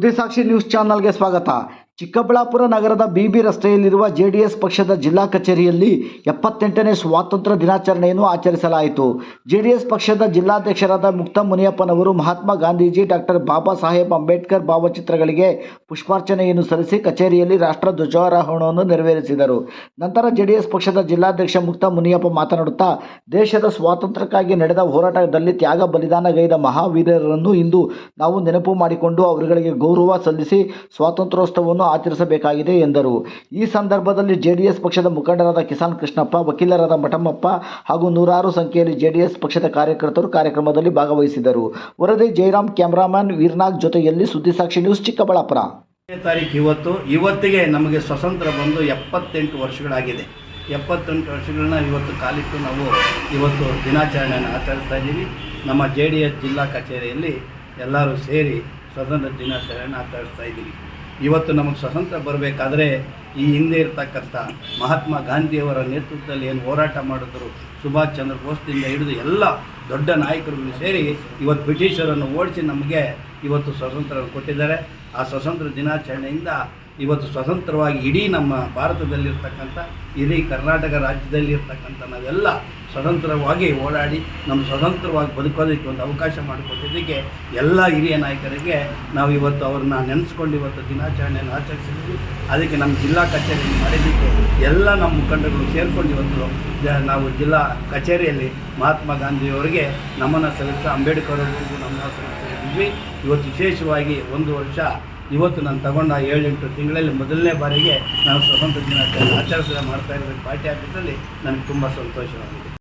ಸುದ್ದಿಸಾಕ್ಷಿ news ಚಾನಲ್ಗೆ ಸ್ವಾಗತ. ಚಿಕ್ಕಬಳ್ಳಾಪುರ ನಗರದ ಬಿಬಿ ರಸ್ತೆಯಲ್ಲಿರುವ ಜೆಡಿಎಸ್ ಪಕ್ಷದ ಜಿಲ್ಲಾ ಕಚೇರಿಯಲ್ಲಿ 78ನೇ ಸ್ವಾತಂತ್ರ್ಯ ದಿನಾಚರಣೆಯನ್ನು ಆಚರಿಸಲಾಯಿತು. ಜೆಡಿಎಸ್ ಪಕ್ಷದ ಜಿಲ್ಲಾಧ್ಯಕ್ಷರಾದ ಮುಕ್ತ ಮುನಿಯಪ್ಪನವರು ಮಹಾತ್ಮ ಗಾಂಧೀಜಿ, ಡಾಕ್ಟರ್ ಬಾಬಾ ಸಾಹೇಬ್ ಅಂಬೇಡ್ಕರ್ ಭಾವಚಿತ್ರಗಳಿಗೆ ಪುಷ್ಪಾರ್ಚನೆಯನ್ನು ಸಲ್ಲಿಸಿ ಕಚೇರಿಯಲ್ಲಿ ರಾಷ್ಟ್ರ ಧ್ವಜಾರೋಹಣವನ್ನು ನೆರವೇರಿಸಿದರು. ನಂತರ ಜೆಡಿಎಸ್ ಪಕ್ಷದ ಜಿಲ್ಲಾಧ್ಯಕ್ಷ ಮುಕ್ತ ಮುನಿಯಪ್ಪ ಮಾತನಾಡುತ್ತಾ, ದೇಶದ ಸ್ವಾತಂತ್ರ್ಯಕ್ಕಾಗಿ ನಡೆದ ಹೋರಾಟದಲ್ಲಿ ತ್ಯಾಗ ಬಲಿದಾನಗೈದ ಮಹಾವೀರರನ್ನು ಇಂದು ನಾವು ನೆನಪು ಮಾಡಿಕೊಂಡು ಅವರುಗಳಿಗೆ ಗೌರವ ಸಲ್ಲಿಸಿ ಸ್ವಾತಂತ್ರ್ಯೋತ್ಸವವನ್ನು ಆಚರಿಸಬೇಕಾಗಿದೆ ಎಂದರು. ಈ ಸಂದರ್ಭದಲ್ಲಿ ಜೆಡಿಎಸ್ ಪಕ್ಷದ ಮುಖಂಡರಾದ ಕಿಸಾನ್ ಕೃಷ್ಣಪ್ಪ, ವಕೀಲರಾದ ಮಠಮಪ್ಪ ಹಾಗೂ ನೂರಾರು ಸಂಖ್ಯೆಯಲ್ಲಿ ಜೆಡಿಎಸ್ ಪಕ್ಷದ ಕಾರ್ಯಕರ್ತರು ಕಾರ್ಯಕ್ರಮದಲ್ಲಿ ಭಾಗವಹಿಸಿದರು. ವರದಿ ಜಯರಾಮ್, ಕ್ಯಾಮರಾಮನ್ ವೀರನಾಗ್ ಜೊತೆಯಲ್ಲಿ ಸುದ್ದಿಸಾಕ್ಷಿ ನ್ಯೂಸ್, ಚಿಕ್ಕಬಳ್ಳಾಪುರ. ತಾರೀಕು ಇವತ್ತಿಗೆ ನಮಗೆ ಸ್ವತಂತ್ರ ಬಂದು 78 ವರ್ಷಗಳಾಗಿದೆ. 78 ವರ್ಷಗಳನ್ನ ಇವತ್ತು ಕಾಲಿಟ್ಟು ನಾವು ಇವತ್ತು ದಿನಾಚರಣೆಯನ್ನು ಆಚರಿಸ್ತಾ ಇದ್ದೀವಿ. ನಮ್ಮ JDS ಜಿಲ್ಲಾ ಕಚೇರಿಯಲ್ಲಿ ಎಲ್ಲರೂ ಸೇರಿ ಸ್ವತಂತ್ರ ದಿನಾಚರಣೆಯನ್ನು ಆಚರಿಸ್ತಾ ಇದ್ದೀವಿ. ಇವತ್ತು ನಮಗೆ ಸ್ವತಂತ್ರ ಬರಬೇಕಾದ್ರೆ ಈ ಹಿಂದೆ ಇರತಕ್ಕಂಥ ಮಹಾತ್ಮ ಗಾಂಧಿಯವರ ನೇತೃತ್ವದಲ್ಲಿ ಏನು ಹೋರಾಟ ಮಾಡಿದ್ರು, ಸುಭಾಷ್ ಚಂದ್ರ ಬೋಸ್ದಿಂದ ಹಿಡಿದು ಎಲ್ಲ ದೊಡ್ಡ ನಾಯಕರುಗಳು ಸೇರಿ ಇವತ್ತು ಬ್ರಿಟಿಷರನ್ನು ಓಡಿಸಿ ನಮಗೆ ಇವತ್ತು ಸ್ವಾತಂತ್ರ್ಯ ಕೊಟ್ಟಿದ್ದಾರೆ. ಆ ಸ್ವಾತಂತ್ರ್ಯ ದಿನಾಚರಣೆಯಿಂದ ಇವತ್ತು ಸ್ವತಂತ್ರವಾಗಿ ಇಡೀ ನಮ್ಮ ಭಾರತದಲ್ಲಿರ್ತಕ್ಕಂಥ, ಇಡೀ ಕರ್ನಾಟಕ ರಾಜ್ಯದಲ್ಲಿರ್ತಕ್ಕಂಥ ನಾವೆಲ್ಲ ಸ್ವತಂತ್ರವಾಗಿ ಓಡಾಡಿ ನಮ್ಮ ಸ್ವತಂತ್ರವಾಗಿ ಬದುಕೋದಕ್ಕೆ ಒಂದು ಅವಕಾಶ ಮಾಡಿಕೊಟ್ಟಿದ್ದಕ್ಕೆ ಎಲ್ಲ ಹಿರಿಯ ನಾಯಕರಿಗೆ ನಾವು ಇವತ್ತು ಅವ್ರನ್ನ ನೆನೆಸ್ಕೊಂಡು ಇವತ್ತು ದಿನಾಚರಣೆಯನ್ನು ಆಚರಿಸಿದ್ವಿ. ಅದಕ್ಕೆ ನಮ್ಮ ಜಿಲ್ಲಾ ಕಚೇರಿ ಮಾಡಿದ್ದಕ್ಕೆ ಎಲ್ಲ ನಮ್ಮ ಮುಖಂಡಗಳು ಸೇರಿಕೊಂಡು ಇವತ್ತು ನಾವು ಜಿಲ್ಲಾ ಕಚೇರಿಯಲ್ಲಿ ಮಹಾತ್ಮ ಗಾಂಧಿಯವರಿಗೆ ನಮನ ಸಲ್ಲಿಸಿ, ಅಂಬೇಡ್ಕರ್ ಅವರಿಗೂ ನಮನ ಸಲ್ಲಿಸಿದ್ವಿ. ಇವತ್ತು ವಿಶೇಷವಾಗಿ 1 ವರ್ಷ ಇವತ್ತು ನಾನು ತಗೊಂಡ 7-8 ತಿಂಗಳಲ್ಲಿ ಮೊದಲನೇ ಬಾರಿಗೆ ನಾನು ಸ್ವತಂತ್ರ ದಿನಾಚರಣೆ ಮಾಡ್ತಾ ಇರೋದಕ್ಕೆ ಪಾರ್ಟಿ ಆಫೀಸಲ್ಲಿ ನನಗೆ ತುಂಬ ಸಂತೋಷವಾಗಿದೆ.